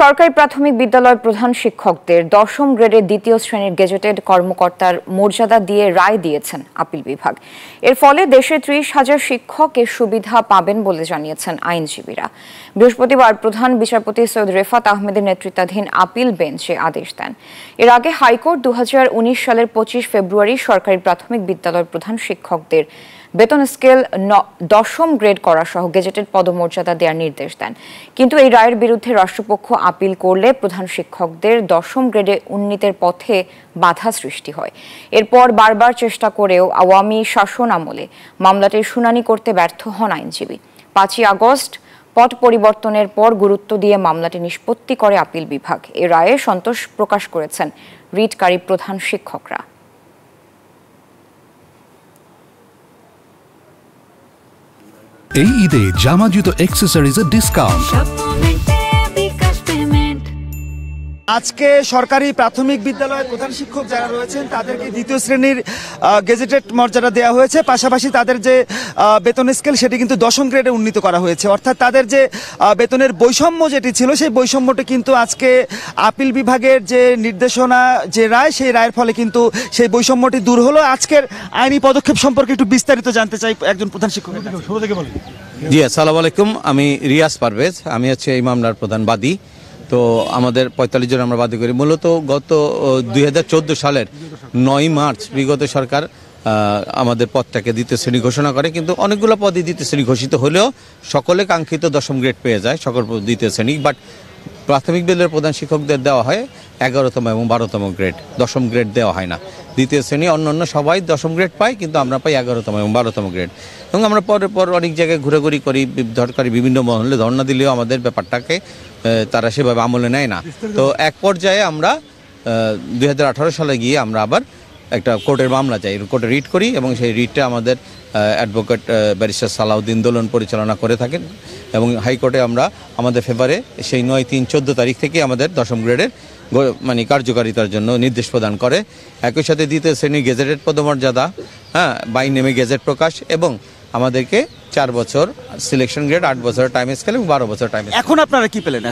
সরকারি প্রাথমিক বিদ্যালয় প্রধান শিক্ষকদের দশম গ্রেডের দ্বিতীয় শ্রেণীর গেজেটেড কর্মকর্তার মর্যাদা দিয়ে রায় দিয়েছেন আপিল বিভাগ। এর ফলে দেশে ৩০,০০০ শিক্ষক এর সুবিধা পাবেন বলে জানিয়েছেন আইনজীবীরা। বৃহস্পতিবার প্রধান বিচারপতি সৈয়দ রেফাত আহমেদের নেতৃত্বাধীন আপিল বেঞ্চ এ আদেশ দেন। এর আগে হাইকোর্ট ২০১৯ সালের ২৫ ফেব্রুয়ারি সরকারি প্রাথমিক বিদ্যালয় প্রধান শিক্ষকদের বেতন স্কেল দশম গ্রেড করা সহ গেজেটেড পদমর্যাদা দেওয়ার নির্দেশ দেন। কিন্তু এই রায়ের বিরুদ্ধে রাষ্ট্রপক্ষ আপিল করলে প্রধান শিক্ষকদের দশম গ্রেডে উন্নীতের পথে বাধা সৃষ্টি হয়। এরপর বারবার চেষ্টা করেও আওয়ামী শাসন আমলে মামলাটির শুনানি করতে ব্যর্থ হন আইনজীবী। ৫ই আগস্ট পট পরিবর্তনের পর গুরুত্ব দিয়ে মামলাটি নিষ্পত্তি করে আপিল বিভাগ। এ রায়ে সন্তোষ প্রকাশ করেছেন রিটকারী প্রধান শিক্ষকরা। এই ঈদে জামা জুতো অ্যাক্সেসরিজের ডিসকাউন্ট। আজকে সরকারি প্রাথমিক বিদ্যালয়ের প্রধান শিক্ষক যারা রয়েছেন তাদেরকে দ্বিতীয় শ্রেণীর গেজেটেড মর্যাদা দেওয়া হয়েছে। পাশাপাশি তাদের যে বেতন স্কেল সেটি কিন্তু দশম গ্রেডে উন্নীত করা হয়েছে। অর্থাৎ তাদের যে বেতনের বৈষম্য যেটি ছিল সেই বৈষম্যটি কিন্তু আজকে আপিল বিভাগের যে নির্দেশনা যে রায় সেই রায়ের ফলে কিন্তু সেই বৈষম্যটি দূর হলো। আজকের আইনি পদক্ষেপ সম্পর্কে একটু বিস্তারিত জানতে চাই একজন প্রধান শিক্ষক। জি, আসসালামু আলাইকুম। আমি রিয়াজ পারভেজ, আমি হচ্ছে এই মামলার প্রধান বাদী। তো আমাদের ৪৫ জন আমরা বাদী করি। মূলত গত ২০১৪ সালের ৯ মার্চ বিগত সরকার আমাদের পদটাকে দ্বিতীয় শ্রেণী ঘোষণা করে, কিন্তু অনেকগুলো পদই দ্বিতীয় শ্রেণী ঘোষিত হলেও সকলে কাঙ্ক্ষিত দশম গ্রেড পেয়ে যায়, সকল দ্বিতীয় শ্রেণী। বাট প্রাথমিক বিদ্যালয়ের প্রধান শিক্ষকদের দেওয়া হয় ১১তম এবং ১২তম গ্রেড, দশম গ্রেড দেওয়া হয় না। দ্বিতীয় শ্রেণী অন্যান্য সবাই দশম গ্রেড পায়, কিন্তু আমরা পাই ১১তম এবং 12তম গ্রেড। এবং আমরা পর অনেক জায়গায় ঘোরাঘুরি করি, সরকারি বিভিন্ন মহলে ধর্ণা দিলেও আমাদের ব্যাপারটাকে তারা সেভাবে আমলে নেয় না। তো এক পর্যায়ে আমরা ২০১৮ সালে গিয়ে আমরা আবার একটা কোর্টের মামলা চাই, কোর্টে রিট করি এবং সেই রিটটা আমাদের অ্যাডভোকেট ব্যারিস্টার সালাউদ্দিন দোলন পরিচালনা করে থাকেন। এবং হাইকোর্টে আমরা আমাদের ফেভারে সেই ৯/৩/১৪ তারিখ থেকে আমাদের দশম গ্রেডের কার্যকারিতার জন্য নির্দেশ প্রদান করে। একই সাথে দ্বিতীয় শ্রেণীর গেজেটেড পদমর্যাদা, বাই নেমে গেজেট প্রকাশ এবং আমাদেরকে ৪ বছর সিলেকশন গ্রেড, ৮ বছরের টাইম স্কেল এবং ১২ বছর টাইম। এখন আপনারা কি পেলেন?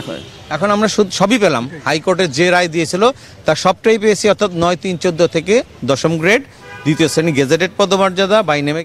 এখন আমরা সবই পেলাম। হাইকোর্টের যে রায় দিয়েছিল তার সবটাই পেয়েছি, অর্থাৎ ৯/৩/১৪ থেকে দশম গ্রেড, দ্বিতীয় শ্রেণী গেজেটেড পদমর্যাদা, বাই নেমে